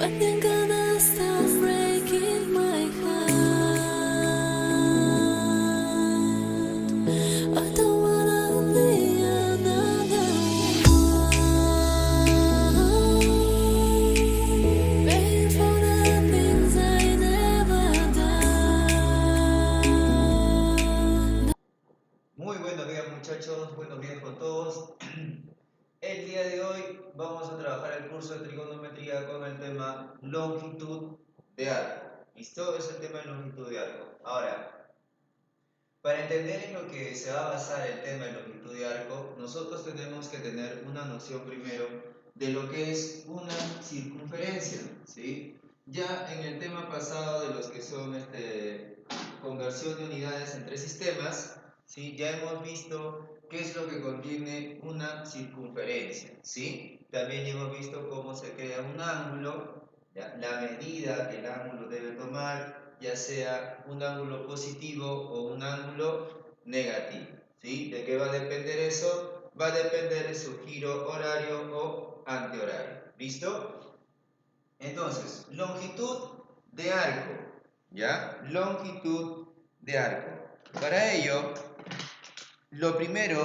When you're gonna stop breaking my heart? I don't wanna be another one, paying for the things I never done. Muy buenos días muchachos, buenos días con todos. El día de hoy vamos a trabajar el curso de trigonometría con el tema longitud de arco. ¿Listo? Es el tema de longitud de arco. Ahora, para entender en lo que se va a basar el tema de longitud de arco, nosotros tenemos que tener una noción primero de lo que es una circunferencia, ¿sí? Ya en el tema pasado de los que son conversión de unidades entre sistemas, ¿sí? Ya hemos visto qué es lo que contiene una circunferencia, ¿sí? También hemos visto cómo se crea un ángulo, ¿ya? La medida que el ángulo debe tomar, ya sea un ángulo positivo o un ángulo negativo, ¿sí? ¿De qué va a depender eso? Va a depender de su giro horario o antihorario, ¿listo? Entonces, longitud de arco, ¿ya? Longitud de arco. Para ello, lo primero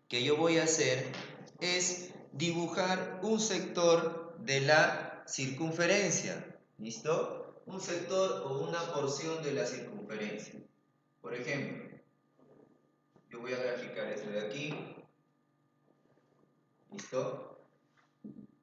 que yo voy a hacer es dibujar un sector de la circunferencia, ¿listo? Un sector o una porción de la circunferencia. Por ejemplo, yo voy a graficar esto de aquí, ¿listo?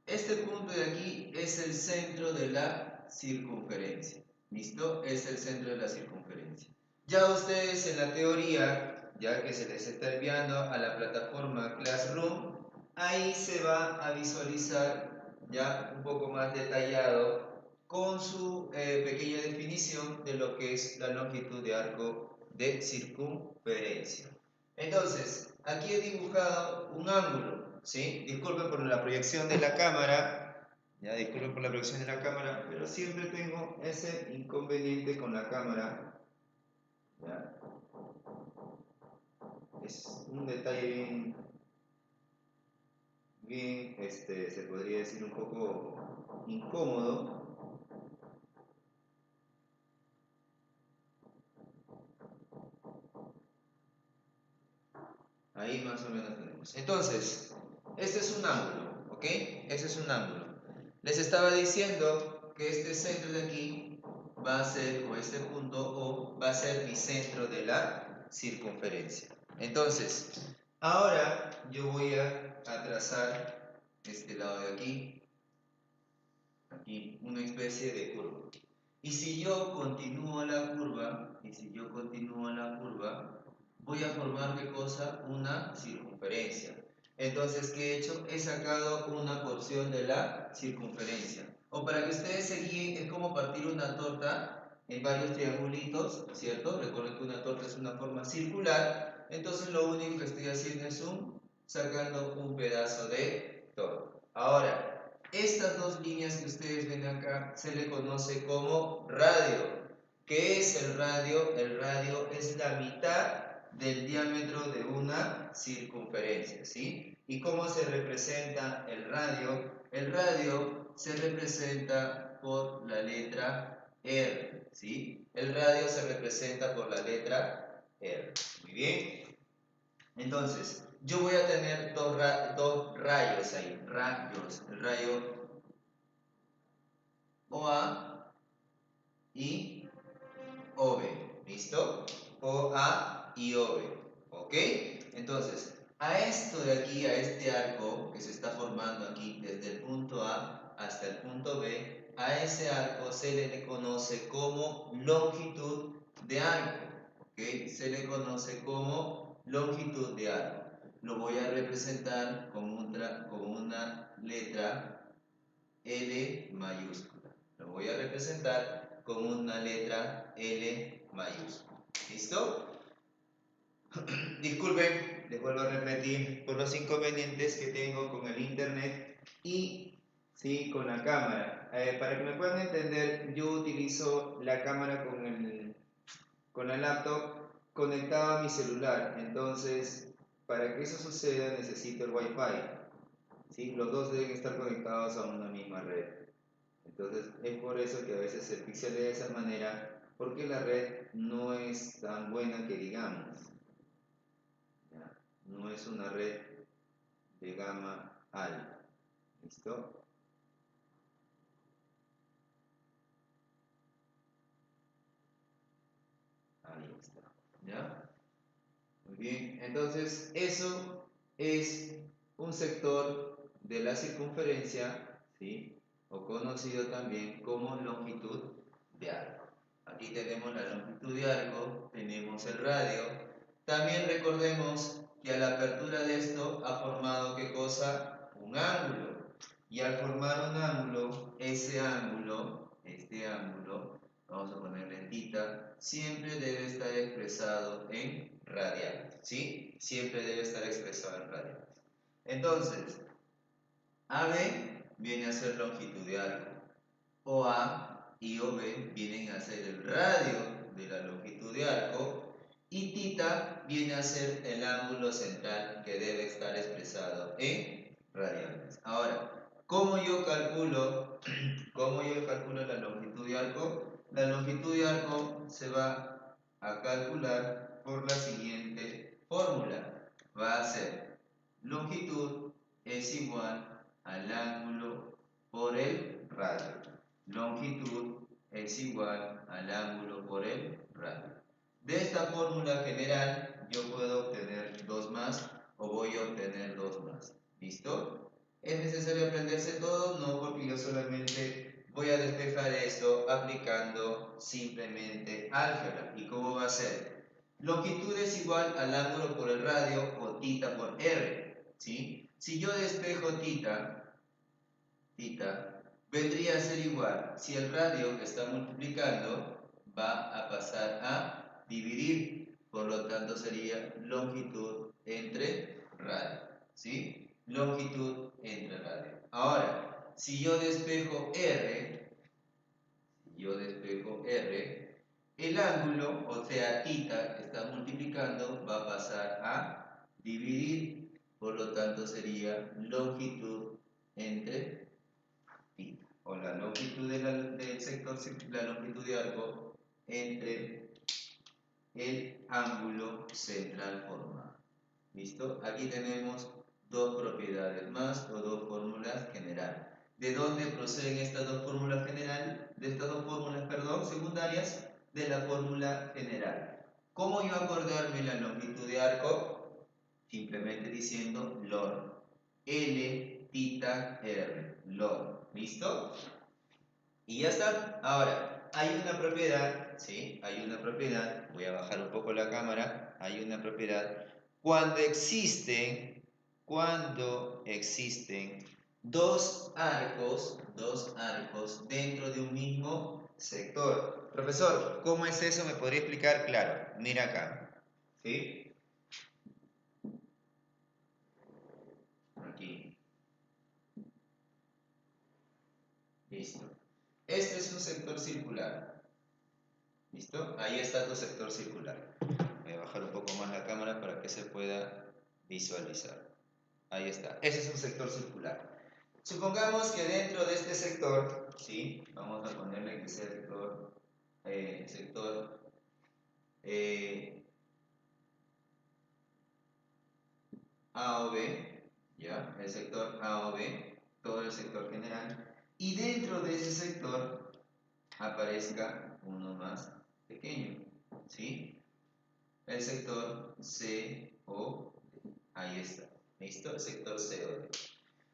Este punto de aquí es el centro de la circunferencia, ¿listo? Es el centro de la circunferencia. Ya ustedes en la teoría, ya que se les está enviando a la plataforma Classroom, ahí se va a visualizar ya un poco más detallado con su pequeña definición de lo que es la longitud de arco de circunferencia. Entonces, aquí he dibujado un ángulo, ¿sí? Disculpen por la proyección de la cámara, ya disculpen por la proyección de la cámara, pero siempre tengo ese inconveniente con la cámara. ¿Ya? Es un detalle bien, se podría decir un poco incómodo. Ahí más o menos tenemos. Entonces, este es un ángulo, ¿ok? Este es un ángulo. Les estaba diciendo que este centro de aquí va a ser, o este punto O, va a ser mi centro de la circunferencia. Entonces, ahora yo voy a trazar este lado de aquí, una especie de curva. Y si yo continúo la curva, voy a formar ¿qué cosa? Una circunferencia. Entonces, ¿qué he hecho? He sacado una porción de la circunferencia. O para que ustedes se guíen, es como partir una torta en varios triangulitos, ¿cierto? Recuerden que una torta es una forma circular. Entonces, lo único que estoy haciendo es sacando un pedazo de torta. Ahora, estas dos líneas que ustedes ven acá se le conoce como radio. ¿Qué es el radio? El radio es la mitad del diámetro de una circunferencia, ¿sí? ¿Y cómo se representa el radio? El radio se representa por la letra R, ¿sí? El radio se representa por la letra R. Muy bien. Entonces, yo voy a tener dos rayos ahí, el rayo OA y OB, ¿listo? OA y OB, ¿ok? Entonces, a esto de aquí, a este arco que se está formando aquí desde el punto A hasta el punto B, a ese arco se le conoce como longitud de arco, ¿ok? Se le conoce como longitud de arco. Lo voy a representar con una letra L mayúscula. Lo voy a representar con una letra L mayúscula. ¿Listo? Disculpen, les vuelvo a repetir por los inconvenientes que tengo con el internet y sí, con la cámara. Para que me puedan entender, yo utilizo la cámara con la laptop conectada a mi celular. Entonces, para que eso suceda necesito el Wi-Fi. ¿Sí? Los dos deben estar conectados a una misma red. Entonces es por eso que a veces se pixelea de esa manera, porque la red no es tan buena que digamos. ¿Ya? No es una red de gama alta. ¿Listo? Ahí está. ¿Ya? Muy bien. Entonces, eso es un sector de la circunferencia, ¿sí? O conocido también como longitud de arco. Aquí tenemos la longitud de arco, tenemos el radio. También recordemos que a la apertura de esto ha formado ¿qué cosa? Un ángulo. Y al formar un ángulo, ese ángulo, este ángulo, vamos a ponerle en tita, siempre debe estar expresado en radianes, ¿sí? Siempre debe estar expresado en radianes. Entonces, AB viene a ser longitud de arco. OA y OB vienen a ser el radio de la longitud de arco y θ viene a ser el ángulo central que debe estar expresado en radianes. Ahora, ¿cómo yo calculo la longitud de arco? La longitud de arco se va a calcular por la siguiente fórmula. Va a ser longitud es igual al ángulo por el radio. Longitud es igual al ángulo por el radio. De esta fórmula general yo puedo obtener 2 más o voy a obtener 2 más. ¿Listo? ¿Es necesario aprenderse todo? No, porque yo solamente voy a despejar esto aplicando simplemente álgebra. ¿Y cómo va a ser? Longitud es igual al ángulo por el radio o θ por r. ¿Sí? Si yo despejo θ vendría a ser igual. Si el radio que está multiplicando va a pasar a dividir, por lo tanto sería longitud entre radio. ¿Sí? Longitud entre radio. Ahora, si yo despejo r, el ángulo, o sea, θ que está multiplicando, va a pasar a dividir, por lo tanto sería longitud entre θ, o la longitud del sector, la longitud de arco entre el ángulo central formado. ¿Listo? Aquí tenemos dos propiedades más o dos fórmulas generales. ¿De dónde proceden estas dos fórmulas generales? De estas dos fórmulas, perdón, secundarias, de la fórmula general. ¿Cómo yo acordarme la longitud de arco? Simplemente diciendo ln. L, θ, R. Ln. ¿Listo? Y ya está. Ahora, hay una propiedad, ¿sí? Hay una propiedad. Voy a bajar un poco la cámara. Hay una propiedad. Cuando existen dos arcos dentro de un mismo sector. Profesor, ¿cómo es eso? ¿Me podría explicar? Claro, mira acá. ¿Sí? Aquí. Listo. Este es un sector circular. ¿Listo? Ahí está tu sector circular. Voy a bajar un poco más la cámara para que se pueda visualizar. Ahí está. Ese es un sector circular. Supongamos que dentro de este sector, ¿sí? Vamos a ponerle que sea sector A o B, ¿ya? El sector A o B, todo el sector general. Y dentro de ese sector aparezca uno más pequeño, ¿sí? El sector C o D. Ahí está. ¿Listo? El sector C o D.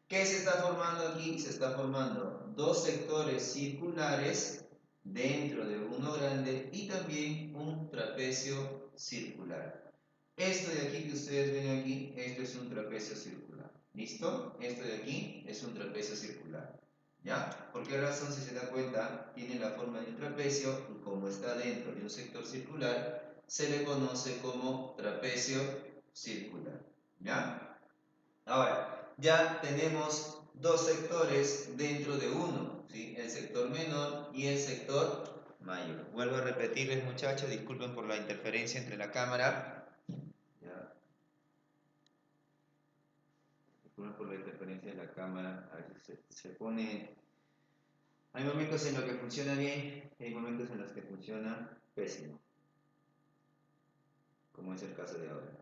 ¿Qué se está formando aquí? Se está formando dos sectores circulares dentro de uno grande y también un trapecio circular. Esto de aquí que ustedes ven aquí, esto es un trapecio circular. ¿Listo? Esto de aquí es un trapecio circular. ¿Ya? ¿Por qué razón? Si se da cuenta, tiene la forma de un trapecio y como está dentro de un sector circular, se le conoce como trapecio circular. ¿Ya? Ahora, ya tenemos dos sectores dentro de uno, ¿sí? El sector menor y el sector mayor. Vuelvo a repetirles, muchachos, disculpen por la interferencia entre la cámara. ¿Ya? Disculpen por la interferencia de la cámara. A veces se pone Hay momentos en los que funciona bien y hay momentos en los que funciona pésimo, como es el caso de ahora.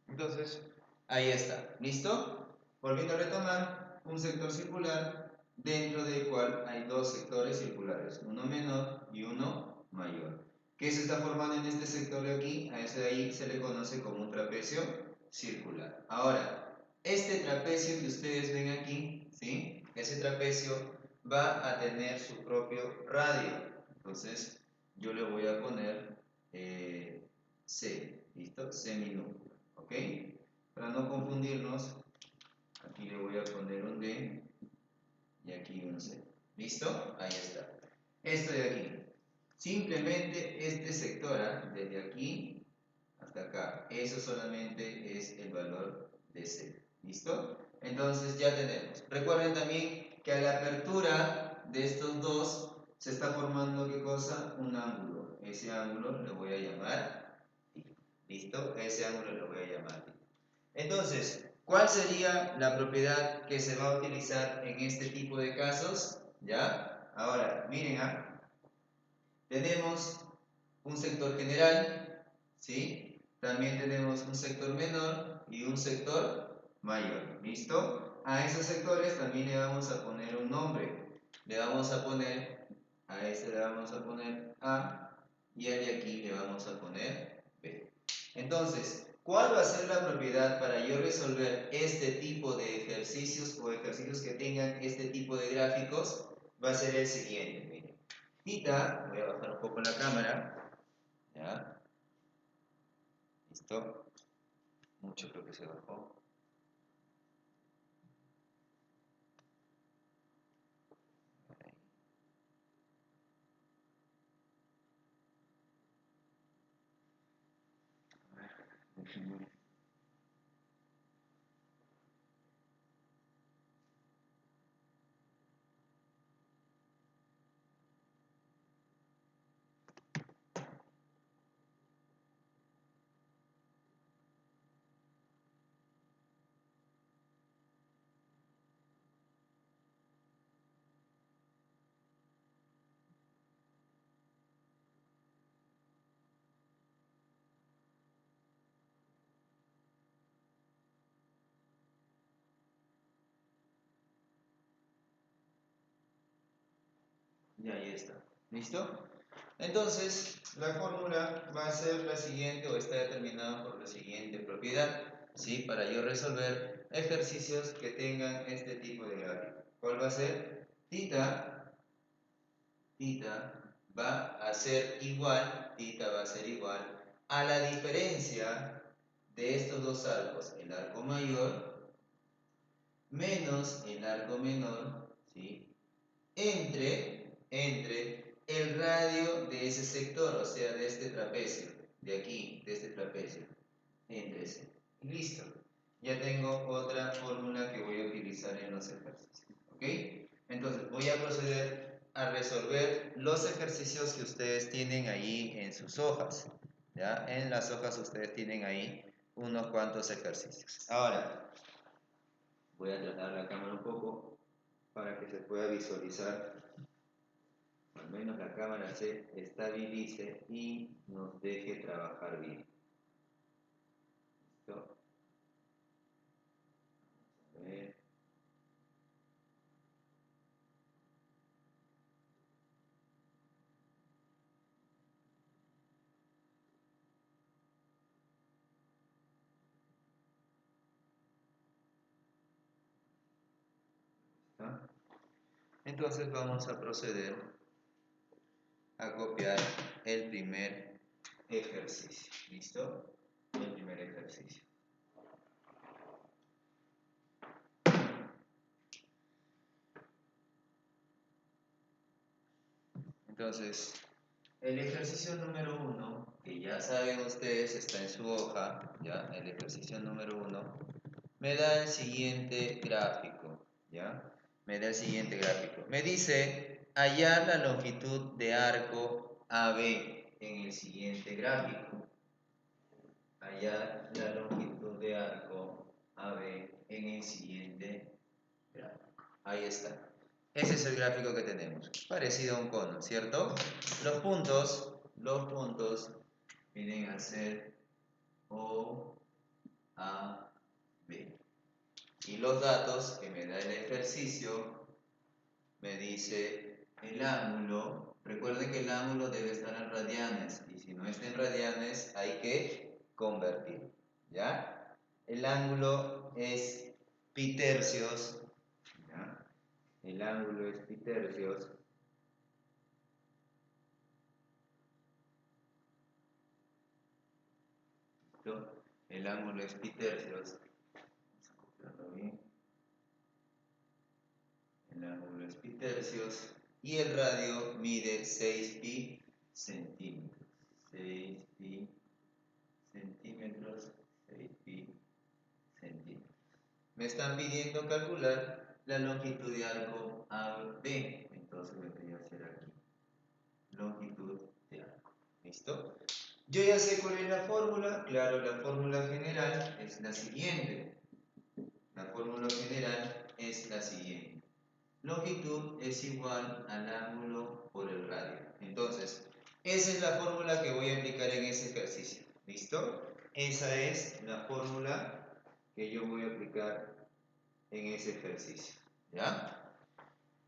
Entonces, ahí está. ¿Listo? Volviendo a retomar, un sector circular dentro del cual hay dos sectores circulares, uno menor y uno mayor. ¿Qué se está formando en este sector de aquí? A ese de ahí se le conoce como un trapecio circular. Ahora, este trapecio que ustedes ven aquí, ¿sí? Ese trapecio va a tener su propio radio. Entonces, yo le voy a poner C, ¿listo? C minúscula, ¿ok? Para no confundirnos, aquí le voy a poner un D y aquí un C. ¿Listo? Ahí está. Esto de aquí. Simplemente este sector, desde aquí hasta acá, eso solamente es el valor de C. ¿Listo? Entonces ya tenemos. Recuerden también que a la apertura de estos dos se está formando, ¿qué cosa? Un ángulo. Ese ángulo lo voy a llamar ¿sí? ¿Listo? Ese ángulo lo voy a llamar ¿sí? Entonces, ¿cuál sería la propiedad que se va a utilizar en este tipo de casos? ¿Ya? Ahora, miren, tenemos un sector general, ¿sí? También tenemos un sector menor y un sector mayor, ¿listo? A esos sectores también le vamos a poner un nombre. Le vamos a poner, a este le vamos a poner A y al de aquí le vamos a poner B. Entonces, ¿cuál va a ser la propiedad para yo resolver este tipo de ejercicios o ejercicios que tengan este tipo de gráficos? Va a ser el siguiente, miren. Tita, voy a bajar un poco la cámara, ¿ya? ¿Listo? Mucho creo que se bajó. Déjenme. Y ahí está. ¿Listo? Entonces, la fórmula va a ser la siguiente o está determinada por la siguiente propiedad, ¿sí? Para yo resolver ejercicios que tengan este tipo de gráfico. ¿Cuál va a ser? Tita va a ser igual, tita va a ser igual a la diferencia de estos dos arcos, el arco mayor menos el arco menor, ¿sí? entre el radio de ese sector, o sea, de este trapecio, de aquí, de este trapecio, entre ese. Listo. Ya tengo otra fórmula que voy a utilizar en los ejercicios. ¿Ok? Entonces voy a proceder a resolver los ejercicios que ustedes tienen ahí en sus hojas. ¿Ya? En las hojas ustedes tienen ahí unos cuantos ejercicios. Ahora, voy a tratar la cámara un poco para que se pueda visualizar, al menos la cámara se estabilice y nos deje trabajar bien. ¿Listo? A ver. ¿Listo? Entonces vamos a proceder a copiar el primer ejercicio. ¿Listo? El primer ejercicio. Entonces, el ejercicio número 1, que ya saben ustedes, está en su hoja, ¿ya? El ejercicio número 1 me da el siguiente gráfico, ¿ya? Me da el siguiente gráfico. Me dice hallar la longitud de arco AB en el siguiente gráfico. Hallar la longitud de arco AB en el siguiente gráfico. Ahí está. Ese es el gráfico que tenemos. Parecido a un cono, ¿cierto? Los puntos vienen a ser O, A, B. Y los datos que me da el ejercicio me dice el ángulo. Recuerden que el ángulo debe estar en radianes y si no está en radianes hay que convertir, ¿ya? El ángulo es pi tercios, ¿ya? El ángulo es pi tercios. ¿Listo? El ángulo es pi tercios. Vamos a copiarlo bien. El ángulo es pi tercios y el radio mide 6 pi centímetros. 6 pi centímetros, 6 pi centímetros. Me están pidiendo calcular la longitud de arco AB, entonces vendría a ser aquí. Longitud de arco. ¿Listo? Yo ya sé cuál es la fórmula. Claro, la fórmula general es la siguiente. La fórmula general es la siguiente. Longitud es igual al ángulo por el radio. Entonces, esa es la fórmula que voy a aplicar en ese ejercicio. ¿Listo? Esa es la fórmula que yo voy a aplicar en ese ejercicio. ¿Ya?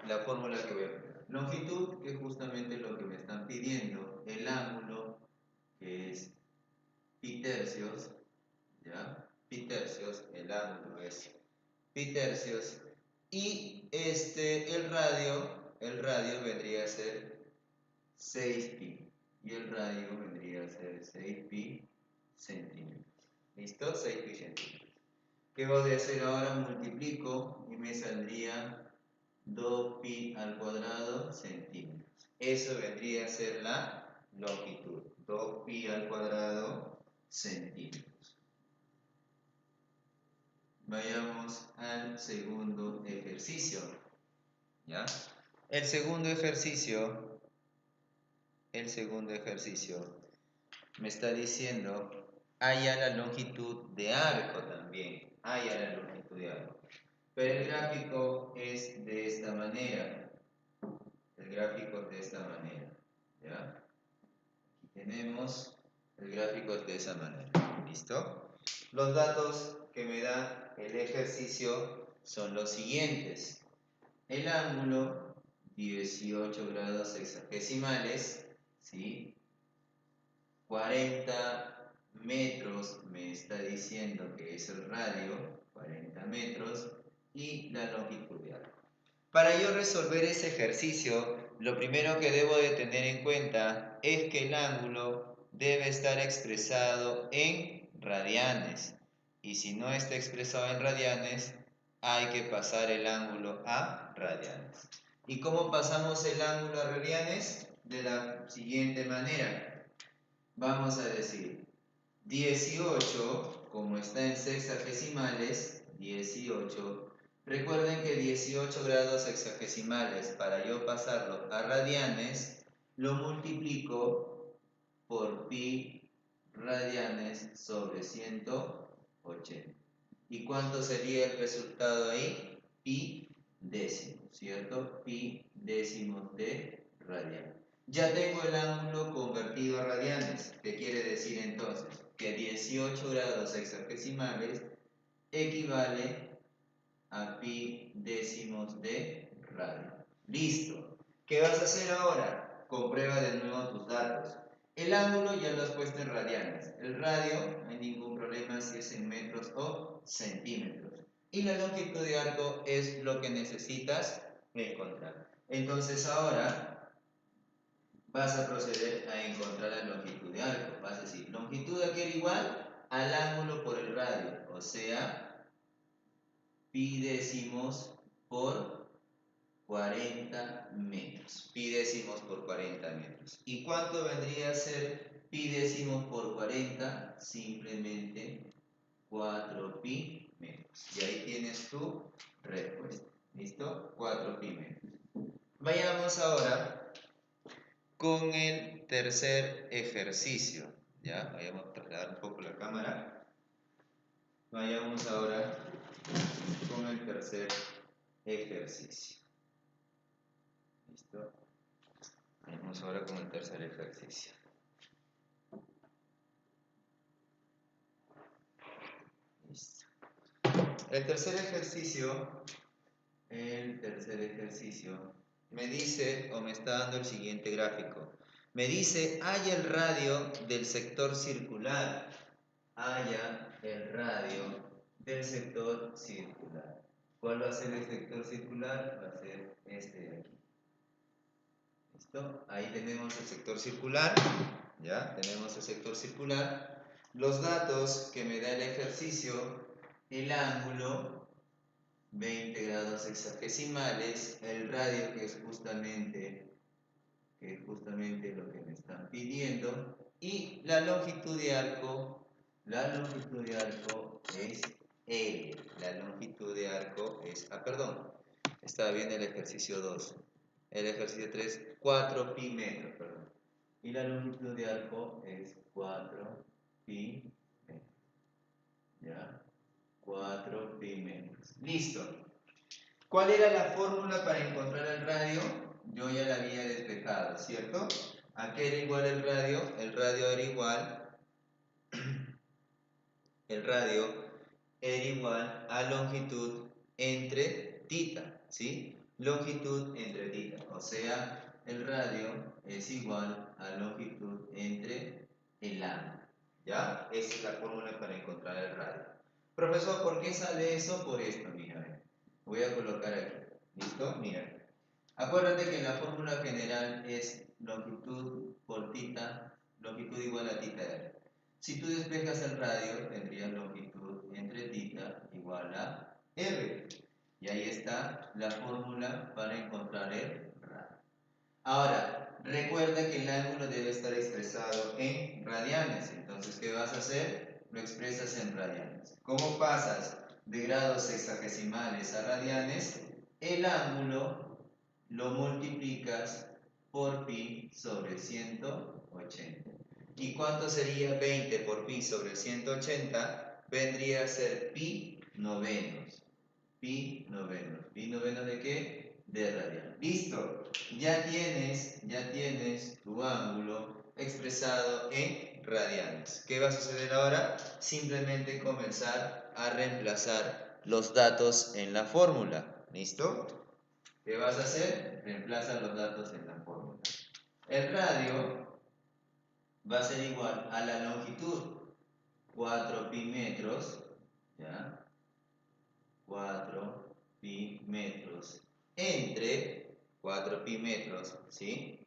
La fórmula que voy a aplicar. Longitud, que es justamente lo que me están pidiendo. El ángulo, que es pi tercios. ¿Ya? Pi tercios, el ángulo es pi tercios. Y el radio vendría a ser 6 pi. Y el radio vendría a ser 6 pi centímetros. ¿Listo? 6 pi centímetros. ¿Qué voy a hacer ahora? Multiplico y me saldría 2 pi al cuadrado centímetros. Eso vendría a ser la longitud. 2 pi al cuadrado centímetros. Vayamos al segundo ejercicio. ¿Ya? El segundo ejercicio me está diciendo haya la longitud de arco también. Haya la longitud de arco. Pero el gráfico es de esta manera. El gráfico es de esta manera. ¿Ya? Aquí tenemos el gráfico es de esa manera. ¿Listo? Los datos que me da el ejercicio son los siguientes. El ángulo, 18 grados sexagesimales, ¿sí? 40 metros me está diciendo que es el radio, 40 metros, y la longitud de arco. Para yo resolver ese ejercicio, lo primero que debo de tener en cuenta es que el ángulo debe estar expresado en radianes. Y si no está expresado en radianes, hay que pasar el ángulo a radianes. ¿Y cómo pasamos el ángulo a radianes? De la siguiente manera. Vamos a decir 18, como está en sexagesimales, 18. Recuerden que 18 grados sexagesimales, para yo pasarlo a radianes, lo multiplico por pi radianes sobre 180. ¿Y cuánto sería el resultado ahí? Pi décimos, ¿cierto? Pi décimos de radian. Ya tengo el ángulo convertido a radianes. ¿Qué quiere decir entonces? Que 18 grados sexagesimales equivale a pi décimos de radio. Listo. ¿Qué vas a hacer ahora? Comprueba de nuevo tus datos. El ángulo ya lo has puesto en radianes. El radio, no hay ningún problema si es en metros o centímetros. Y la longitud de arco es lo que necesitas encontrar. Entonces ahora vas a proceder a encontrar la longitud de arco. Vas a decir, longitud de arco igual al ángulo por el radio. O sea, pi décimos por 40 metros. Pi décimos por 40 metros. ¿Y cuánto vendría a ser pi décimos por 40? Simplemente 4 pi metros. Y ahí tienes tu respuesta. ¿Listo? 4 pi metros. Vayamos ahora con el tercer ejercicio. ¿Ya? Vayamos a trasladar un poco la cámara. Vayamos ahora con el tercer ejercicio. ¿Listo? Vamos ahora con el tercer ejercicio. Listo. El tercer ejercicio me dice, o me está dando el siguiente gráfico. Me dice, halla el radio del sector circular. Halla el radio del sector circular. ¿Cuál va a ser el sector circular? Va a ser este de aquí. ¿Listo? Ahí tenemos el sector circular. Ya, tenemos el sector circular. Los datos que me da el ejercicio, el ángulo, 20 grados hexagesimales, el radio que es justamente lo que me están pidiendo, y la longitud de arco es L. La longitud de arco es, estaba bien el ejercicio 2. El ejercicio 3, 4 pi metros, perdón. Y la longitud de arco es 4 pi metros. ¿Ya? 4 pi metros. Listo. ¿Cuál era la fórmula para encontrar el radio? Yo ya la había despejado, ¿cierto? ¿A qué era igual el radio? El radio era igual a longitud entre tita, ¿sí? Longitud entre tita, o sea, el radio es igual a longitud entre el ángulo, ¿ya? Esa es la fórmula para encontrar el radio. Profesor, ¿por qué sale eso? Por esto, mira, voy a colocar aquí, ¿listo? Mira, acuérdate que la fórmula general es longitud por tita, longitud igual a tita R. Si tú despejas el radio, tendrías longitud entre tita igual a R. Y ahí está la fórmula para encontrar el radio. Ahora, recuerda que el ángulo debe estar expresado en radianes. Entonces, ¿qué vas a hacer? Lo expresas en radianes. ¿Cómo pasas de grados sexagesimales a radianes? El ángulo lo multiplicas por pi sobre 180. ¿Y cuánto sería 20 por pi sobre 180? Vendría a ser pi novenos. Pi novenos. ¿Pi novenos de qué? De radian. Listo. Ya tienes tu ángulo expresado en radianes. ¿Qué va a suceder ahora? Simplemente comenzar a reemplazar los datos en la fórmula. ¿Listo? ¿Qué vas a hacer? Reemplaza los datos en la fórmula. El radio va a ser igual a la longitud, 4 pi metros, ¿ya? 4 pi metros entre 4 pi metros, ¿sí?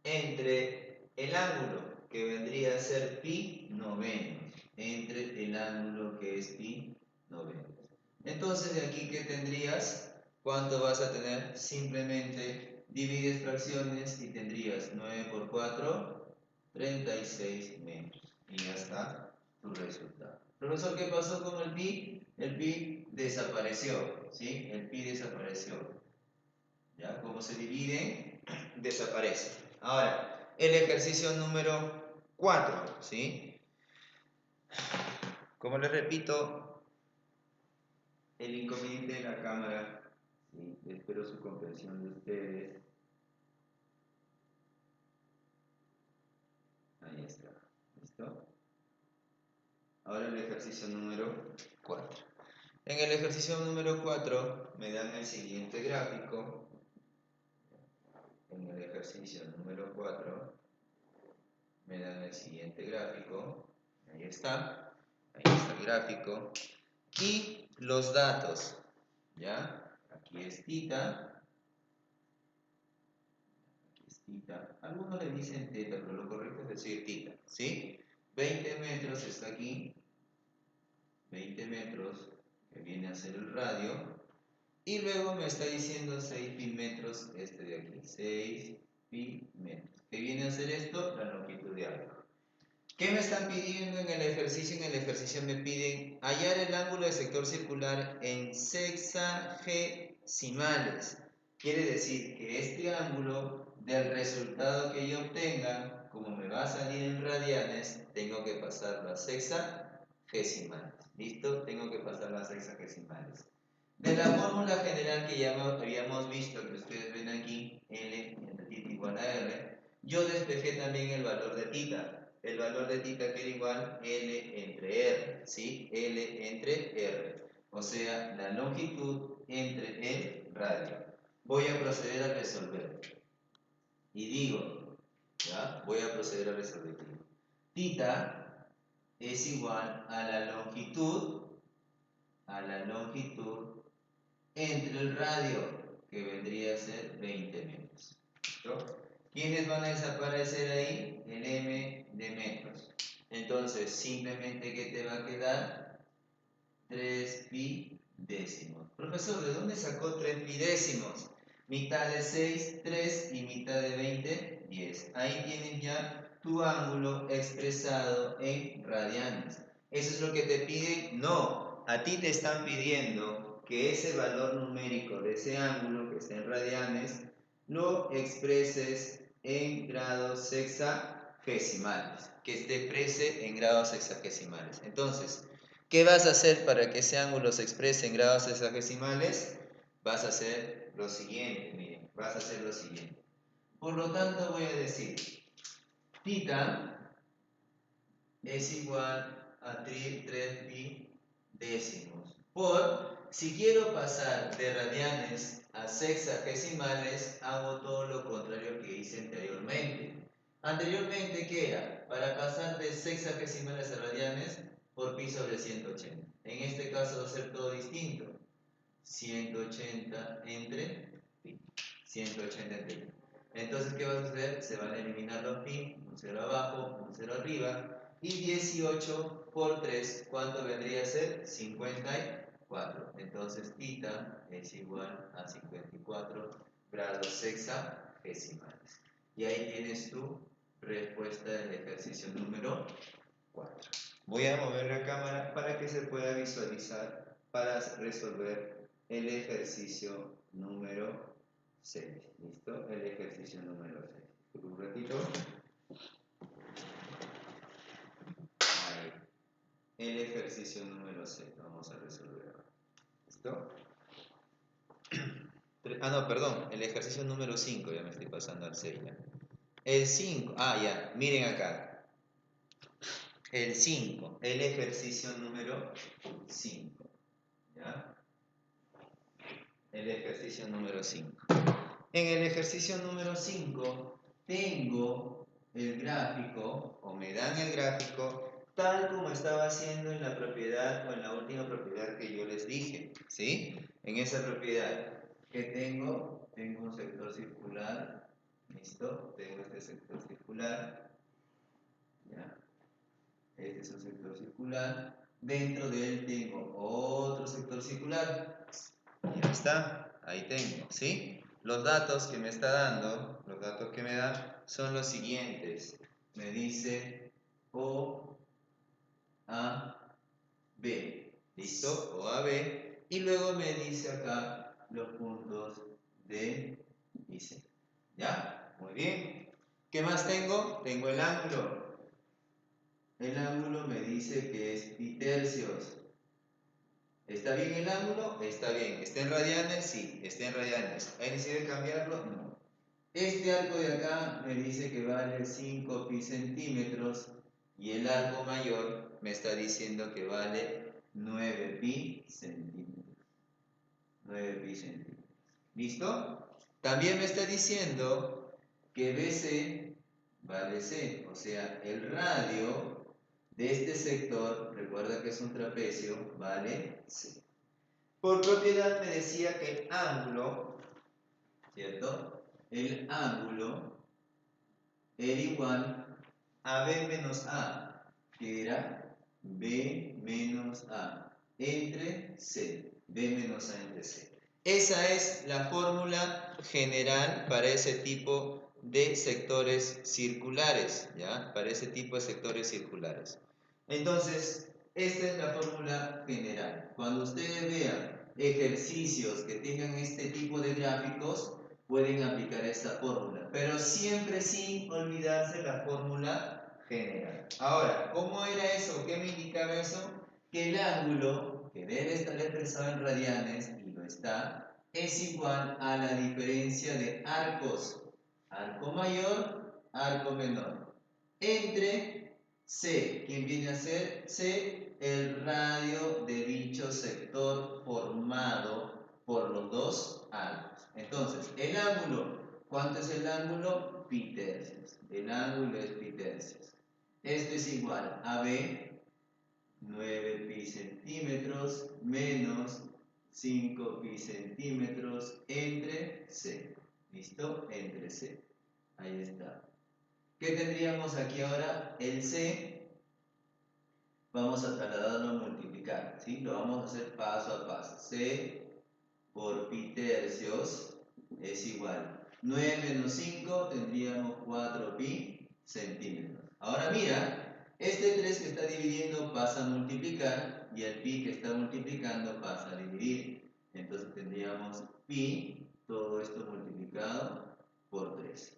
Entre el ángulo que vendría a ser pi novenos, entre el ángulo que es pi novenos. Entonces de aquí, ¿qué tendrías? ¿Cuánto vas a tener? Simplemente divides fracciones y tendrías 9 por 4, 36 metros. Y ya está tu resultado. Profesor, ¿qué pasó con el pi? El pi desapareció, ¿sí? El pi desapareció. ¿Ya? Como se divide, desaparece. Ahora, el ejercicio número 4, ¿sí? Como les repito, el inconveniente de la cámara, ¿sí? Espero su comprensión de ustedes. Ahí está. ¿Listo? Ahora el ejercicio número 4. En el ejercicio número 4 me dan el siguiente gráfico. En el ejercicio número 4 me dan el siguiente gráfico. Ahí está el gráfico. Y los datos, ¿ya? Aquí es tita. Aquí es tita. Algunos le dicen teta, pero lo correcto es decir tita, ¿sí? 20 metros está aquí. 20 metros, que viene a ser el radio. Y luego me está diciendo 6 pi metros este de aquí. 6 pi metros. ¿Qué viene a ser esto? La longitud de arco. ¿Qué me están pidiendo en el ejercicio? En el ejercicio me piden hallar el ángulo de sector circular en sexagesimales. Quiere decir que este ángulo del resultado que yo obtenga, como me va a salir en radianes, tengo que pasar las sexagesimales. ¿Listo? Tengo que pasar las sexagesimales. De la fórmula general que ya habíamos visto, que ustedes ven aquí, L entre θ igual a R, yo despejé también el valor de θ. El valor de θ queda igual L entre R, ¿sí? L entre R. O sea, la longitud entre el radio. Voy a proceder a resolver. Y digo, ¿ya? Voy a proceder a resolver. Θ es igual a la longitud entre el radio, que vendría a ser 20 metros. ¿Listo? ¿Quiénes van a desaparecer ahí? El m de metros. Entonces, simplemente, ¿qué te va a quedar? 3 pi décimos. Profesor, ¿de dónde sacó 3 pi décimos? Mitad de 6, 3 y mitad de 20, 10. Ahí tienes ya tu ángulo expresado en radianes. ¿Eso es lo que te piden? No. A ti te están pidiendo que ese valor numérico de ese ángulo que está en radianes lo expreses en grados sexagesimales. Que esté exprese en grados sexagesimales. Entonces, ¿qué vas a hacer para que ese ángulo se exprese en grados sexagesimales? Vas a hacer lo siguiente, miren, vas a hacer lo siguiente. Por lo tanto, voy a decir, θ es igual a 3 pi décimos. Si quiero pasar de radianes a sexagesimales, hago todo lo contrario que hice anteriormente. Anteriormente, ¿qué era? Para pasar de sexagesimales a radianes, por pi sobre 180. En este caso va a ser todo distinto. 180 entre pi. 180 entre pi. Entonces, ¿qué va a suceder? Se van a eliminar los pi, un 0 abajo, un 0 arriba. Y 18 por 3, ¿cuánto vendría a ser? 54. Entonces, θ es igual a 54 grados sexagesimales. Y ahí tienes tu respuesta del ejercicio número 4. Voy a mover la cámara para que se pueda visualizar para resolver el ejercicio número 6. ¿Listo? El ejercicio número 6. Un ratito. Ahí. El ejercicio número 6. Vamos a resolver ahora. ¿Listo? No, perdón. El ejercicio número 5. Ya me estoy pasando al 6 ya. El 5. Ya. Miren acá. El 5, el ejercicio número 5. ¿Ya? El ejercicio número 5. En el ejercicio número 5 tengo el gráfico, o me dan el gráfico, tal como estaba haciendo en la propiedad o en la última propiedad que yo les dije. ¿Sí? En esa propiedad que tengo un sector circular. ¿Listo? Tengo este sector circular. ¿Ya? Este es un sector circular. Dentro de él tengo otro sector circular. Ya está, ahí tengo, ¿sí? Los datos que me está dando, los datos que me da son los siguientes. Me dice O, A, B. ¿Listo? O, A, B. Y luego me dice acá los puntos D y C. ¿Ya? Muy bien. ¿Qué más tengo? Tengo el ángulo. El ángulo me dice que es pi tercios. ¿Está bien el ángulo? Está bien. ¿Está en radianes? Sí, está en radianes. ¿Hay necesidad de cambiarlo? No. Este arco de acá me dice que vale 5 pi centímetros y el arco mayor me está diciendo que vale 9 pi centímetros. 9 pi centímetros. ¿Listo? También me está diciendo que BC vale C, o sea, el radio de este sector, recuerda que es un trapecio, vale C. Por propiedad me decía que el ángulo, ¿cierto? El ángulo era igual a B menos A, que era B menos A entre C. B menos A entre C. Esa es la fórmula general para ese tipo de sectores circulares, ¿ya? Para ese tipo de sectores circulares. Entonces, esta es la fórmula general. Cuando ustedes vean ejercicios que tengan este tipo de gráficos, pueden aplicar esta fórmula, pero siempre sin olvidarse la fórmula general. Ahora, ¿cómo era eso? ¿Qué me indicaba eso? Que el ángulo, que debe estar expresado en radianes, y lo está, es igual a la diferencia de arcos, arco mayor, arco menor, entre C, ¿quién viene a ser? C, el radio de dicho sector formado por los dos arcos. Entonces, el ángulo, ¿cuánto es el ángulo? Pi tercios. El ángulo es pi tercios. Esto es igual a B, 9 pi centímetros menos 5 pi centímetros entre C. ¿Listo? Entre C. Ahí está. ¿Qué tendríamos aquí ahora? El C, vamos a trasladarlo a multiplicar, ¿sí? Lo vamos a hacer paso a paso. C por pi tercios es igual. 9 menos 5 tendríamos 4 pi centímetros. Ahora mira, este 3 que está dividiendo pasa a multiplicar y el pi que está multiplicando pasa a dividir. Entonces tendríamos pi, todo esto multiplicado por 3.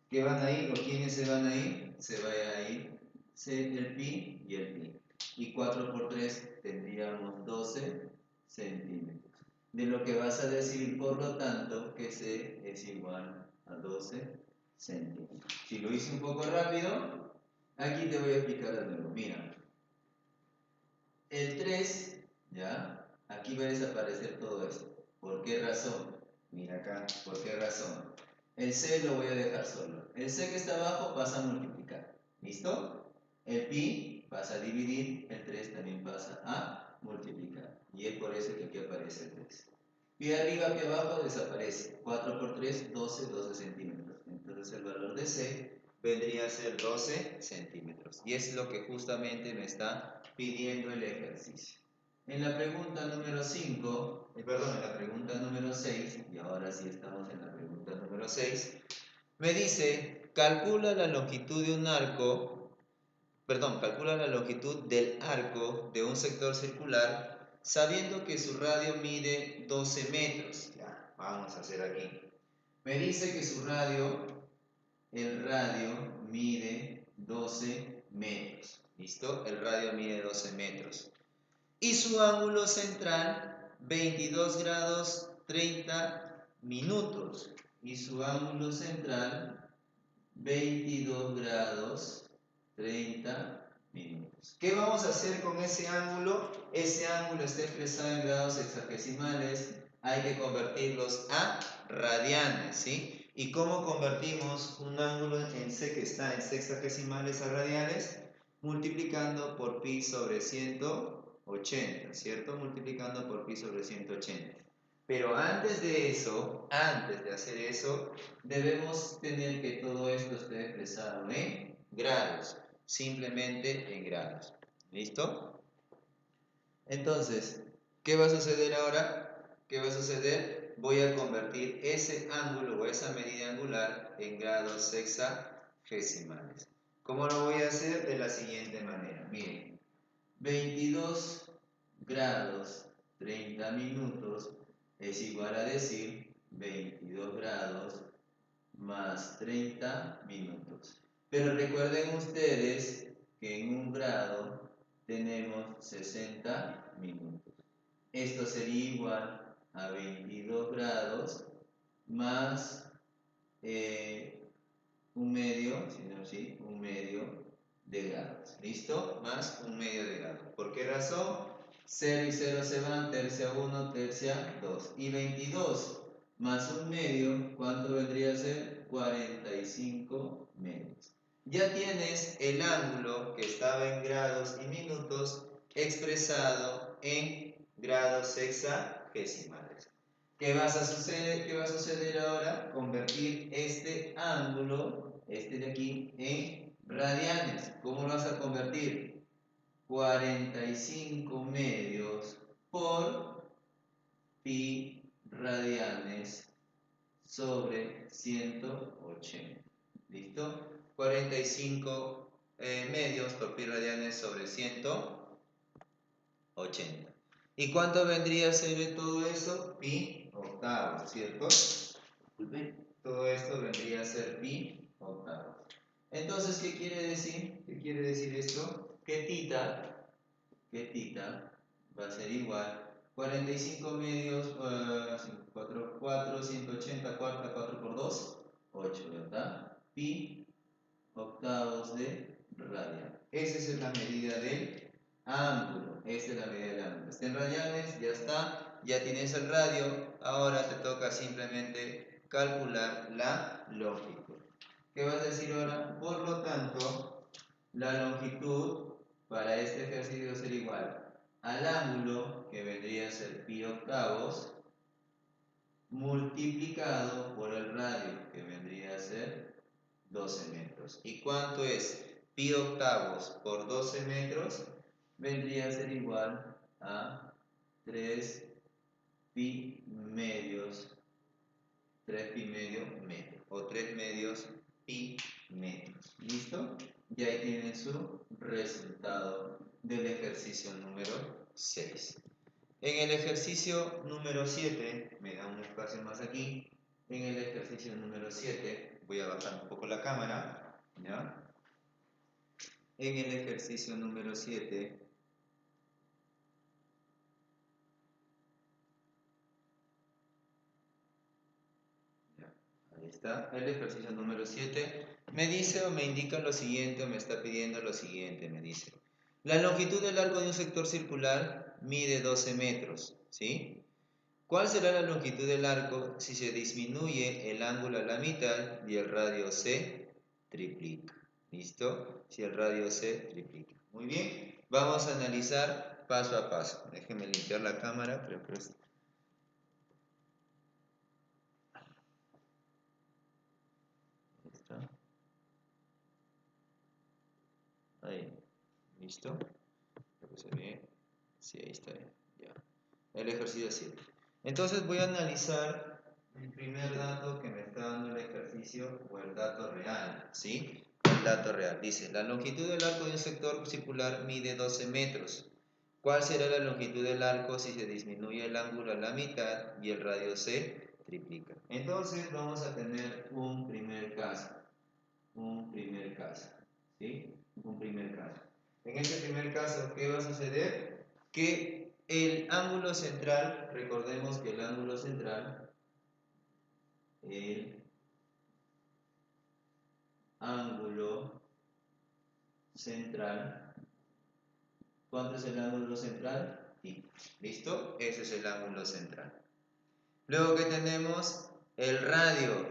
¿Qué van a ir o quiénes se van a ir? Se va a ir el pi y el pi. Y 4 por 3 tendríamos 12 centímetros. De lo que vas a decir, por lo tanto, que C es igual a 12 centímetros. Si lo hice un poco rápido, aquí te voy a explicar de nuevo. Mira, el 3, ¿ya? Aquí va a desaparecer todo esto. ¿Por qué razón? Mira acá, ¿por qué razón? El C lo voy a dejar solo. El C que está abajo pasa a multiplicar. ¿Listo? El pi pasa a dividir, el 3 también pasa a multiplicar. Y es por eso que aquí aparece el 3. Pi arriba, pi abajo desaparece. 4 por 3, 12, 12 centímetros. Entonces el valor de C vendría a ser 12 centímetros. Y es lo que justamente me está pidiendo el ejercicio. En la pregunta número 5, en la pregunta número 6, y ahora sí estamos en la pregunta número 6, me dice, calcula la longitud de un arco, calcula la longitud del arco de un sector circular, sabiendo que su radio mide 12 metros. Ya, vamos a hacer aquí. Me dice que su radio, el radio mide 12 metros. ¿Listo? El radio mide 12 metros. Y su ángulo central 22 grados 30 minutos. Y su ángulo central 22 grados 30 minutos. ¿Qué vamos a hacer con ese ángulo? Ese ángulo está expresado en grados hexagesimales. Hay que convertirlos a radianes, ¿sí? ¿Y cómo convertimos un ángulo en C que está en sexagesimales a radianes? Multiplicando por pi sobre 180, ¿cierto? Multiplicando por pi sobre 180. Pero antes de eso, antes de hacer eso, debemos tener que todo esto esté expresado en grados, simplemente en grados. ¿Listo? Entonces, ¿qué va a suceder ahora? ¿Qué va a suceder? Voy a convertir ese ángulo o esa medida angular en grados sexagesimales. ¿Cómo lo voy a hacer? De la siguiente manera. Miren, 22 grados 30 minutos es igual a decir 22 grados más 30 minutos. Pero recuerden ustedes que en un grado tenemos 60 minutos. Esto sería igual a 22 grados más un medio, un medio de grados. ¿Listo? Más un medio de grado. ¿Por qué razón? 0 y 0 se van, tercia 1, tercia 2. Y 22 más un medio, ¿cuánto vendría a ser? 45 medios. Ya tienes el ángulo que estaba en grados y minutos expresado en grados sexagesimales. ¿Qué va a suceder ahora? Convertir este ángulo, este de aquí, en radianes. ¿Cómo lo vas a convertir? 45 medios por pi radianes sobre 180. ¿Listo? 45 medios por pi radianes sobre 180. ¿Y cuánto vendría a ser de todo eso? Pi octavos, ¿cierto? Todo esto vendría a ser pi octavos. Entonces, ¿qué quiere decir? ¿Qué quiere decir esto? Que tita va a ser igual 45 medios, 4, 180, cuarta, 4 por 2, 8, ¿verdad? Pi octavos de radian. Esa es la medida del ángulo. Esta es la medida del ángulo. Está en radianes, ya está. Ya tienes el radio. Ahora te toca simplemente calcular la longitud. ¿Qué vas a decir ahora? Por lo tanto, la longitud para este ejercicio va a ser igual al ángulo, que vendría a ser pi octavos, multiplicado por el radio, que vendría a ser 12 metros. ¿Y cuánto es pi octavos por 12 metros? Vendría a ser igual a 3 pi medios, 3 pi medio metro, o 3 medios pi metros. ¿Listo? Y ahí tienen su resultado del ejercicio número 6. En el ejercicio número 7, me da un espacio más aquí. En el ejercicio número 7, voy a bajar un poco la cámara, ¿ya? En el ejercicio número 7, ahí está, el ejercicio número 7 me dice o me indica lo siguiente, o me está pidiendo lo siguiente, me dice. La longitud del arco de un sector circular mide 12 metros, ¿sí? ¿Cuál será la longitud del arco si se disminuye el ángulo a la mitad y el radio se triplica? ¿Listo? Si el radio se triplica. Muy bien, vamos a analizar paso a paso. Déjenme limpiar la cámara, pero está. Ahí, ¿listo? Creo que se ve. Sí, ahí está. Ya. El ejercicio 7. Entonces voy a analizar el primer dato que me está dando el ejercicio o el dato real, ¿sí? El dato real. Dice, la longitud del arco de un sector circular mide 12 metros. ¿Cuál será la longitud del arco si se disminuye el ángulo a la mitad y el radio se triplica? Entonces vamos a tener un primer caso. ¿Sí? Un primer caso. En este primer caso, ¿qué va a suceder? Que el ángulo central, recordemos que el ángulo central, ¿cuánto es el ángulo central? Pi. ¿Listo? Ese es el ángulo central. Luego que tenemos el radio.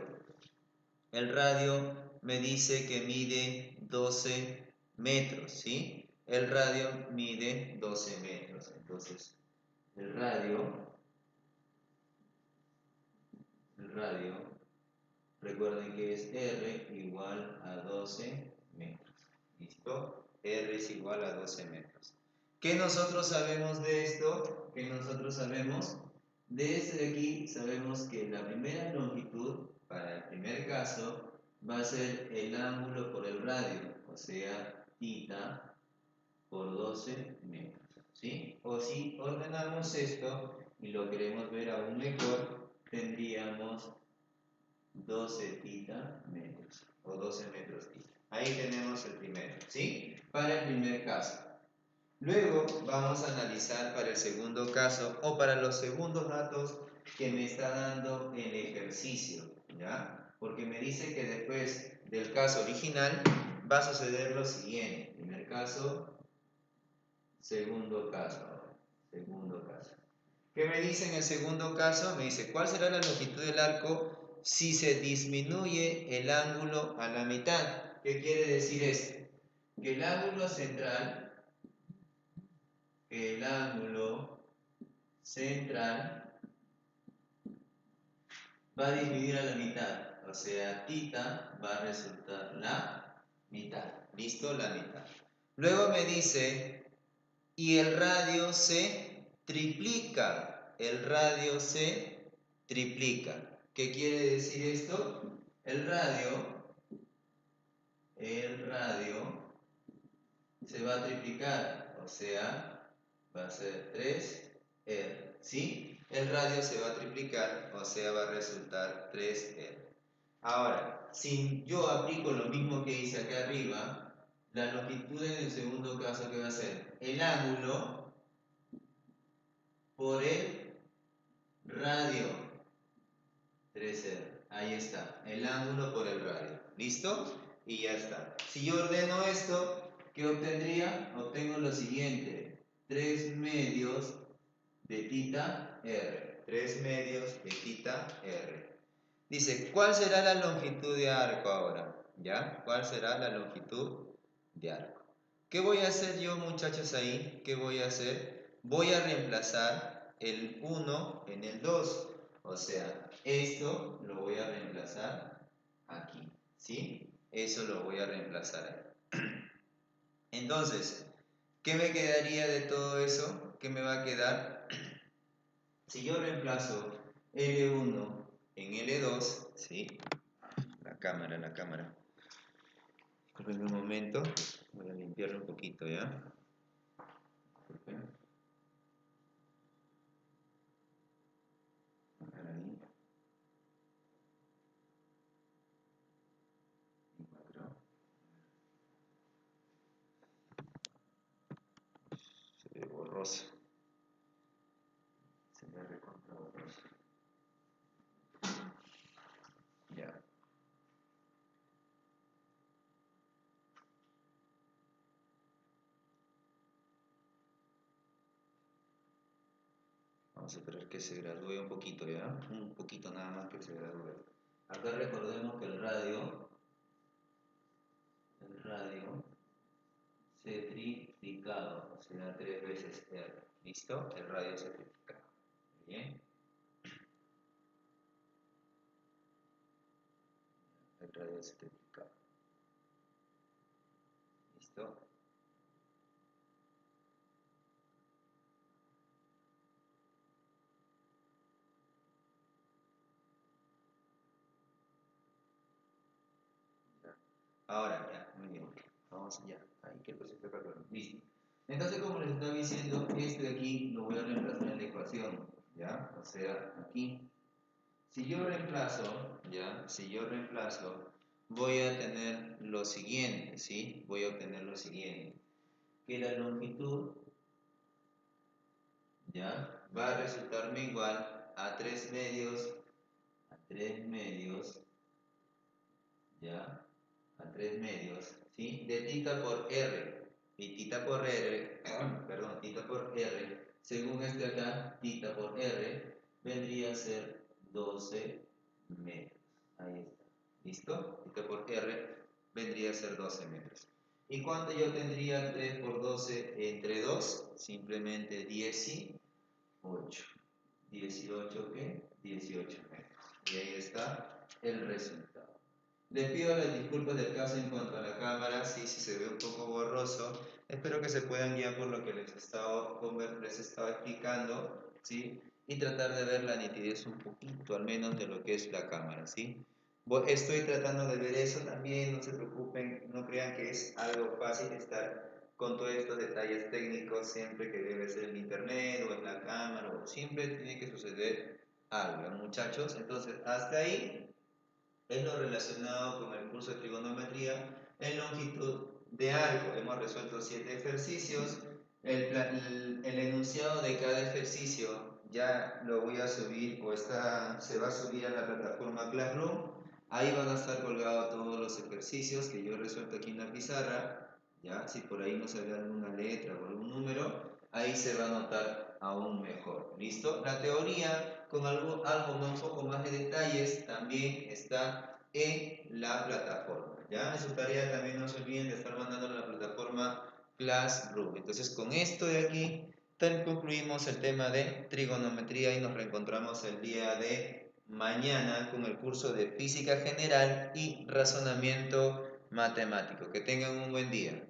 El radio me dice que mide 12 metros, ¿sí? El radio mide 12 metros. Entonces, el radio, recuerden que es R igual a 12 metros. ¿Listo? R es igual a 12 metros. ¿Qué nosotros sabemos de esto? ¿Qué nosotros sabemos? De este de aquí sabemos que la primera longitud, para el primer caso, va a ser el ángulo por el radio, o sea, θ por 12 metros. ¿Sí? O si ordenamos esto y lo queremos ver aún mejor, tendríamos 12 θ metros, o 12 metros θ. Ahí tenemos el primero, ¿sí? Para el primer caso. Luego vamos a analizar para el segundo caso o para los segundos datos que me está dando el ejercicio, ¿ya? Porque me dice que después del caso original va a suceder lo siguiente. Primer caso, segundo caso. ¿Qué me dice en el segundo caso? Me dice, ¿cuál será la longitud del arco si se disminuye el ángulo a la mitad? ¿Qué quiere decir esto? Que el ángulo central va a disminuir a la mitad, o sea, θ va a resultar la mitad. ¿Listo? La mitad. Luego me dice, y el radio se triplica. El radio se triplica. ¿Qué quiere decir esto? El radio se va a triplicar, o sea, va a ser 3R, ¿sí? El radio se va a triplicar, o sea, va a resultar 3R. Ahora, si yo aplico lo mismo que hice acá arriba, la longitud en el segundo caso, ¿qué va a ser? El ángulo por el radio, 3R. Ahí está, el ángulo por el radio. ¿Listo? Y ya está. Si yo ordeno esto, ¿qué obtendría? Obtengo lo siguiente: 3 medios de tita R. 3 medios de tita R. Dice, ¿cuál será la longitud de arco ahora? ¿Ya? ¿Cuál será la longitud de arco? ¿Qué voy a hacer yo, muchachos, ahí? ¿Qué voy a hacer? Voy a reemplazar el 1 en el 2. O sea, esto lo voy a reemplazar aquí. ¿Sí? Eso lo voy a reemplazar ahí. Entonces, ¿qué me quedaría de todo eso? ¿Qué me va a quedar? Si yo reemplazo L1 en L2, ¿sí? La cámara. Disculpen un momento, voy a limpiarlo un poquito, ¿ya? Disculpen. Ahí. 4. Se ve borroso. Se ve recontra borroso. Ya. Vamos a esperar que se gradúe un poquito, ¿ya? Un poquito nada más que se gradúe. Acá recordemos que el radio se triplicado, o sea, 3 veces R. ¿Listo? El radio se triplica. Bien. El radio se triplica. ¿Listo? Ahora, ya, muy bien. Vamos ya. Ahí que el proceso de calor. Listo. Entonces, como les estaba diciendo, este de aquí lo voy a reemplazar en la ecuación. ¿Ya? O sea, aquí. Si yo reemplazo, ¿ya? Si yo reemplazo, voy a tener lo siguiente, ¿sí? Voy a obtener lo siguiente. Que la longitud, ¿ya? Va a resultarme igual a 3 medios, ¿ya? A 3 medios, ¿sí? De tita por R. Y tita por R, perdón, tita por R, según este acá, tita por R, vendría a ser 12 metros. Ahí está. ¿Listo? Tita por R vendría a ser 12 metros. ¿Y cuánto yo tendría 3 por 12 entre 2? Simplemente 18. 18, ¿qué? 18 metros. Y ahí está el resultado. Les pido las disculpas del caso en cuanto a la cámara, sí, si se ve un poco borroso. Espero que se puedan guiar por lo que les estaba explicando, ¿sí? Y tratar de ver la nitidez un poquito, al menos, de lo que es la cámara, ¿sí? Estoy tratando de ver eso también, no se preocupen, no crean que es algo fácil estar con todos estos detalles técnicos siempre que debe ser en internet o en la cámara, o siempre tiene que suceder algo, muchachos. Entonces, hasta ahí es lo relacionado con el curso de trigonometría en longitud de arco. Hemos resuelto 7 ejercicios. El enunciado de cada ejercicio ya lo voy a subir o se va a subir a la plataforma Classroom. Ahí van a estar colgados todos los ejercicios que yo he resuelto aquí en la pizarra. ¿Ya? Si por ahí no se ve alguna letra o algún número, ahí se va a notar aún mejor. ¿Listo? La teoría con algo un poco más de detalles también está en la plataforma. ¿Ya? En su tarea también no se olviden de estar mandando a la plataforma Classroom. Entonces, con esto de aquí concluimos el tema de trigonometría y nos reencontramos el día de mañana con el curso de física general y razonamiento matemático. Que tengan un buen día.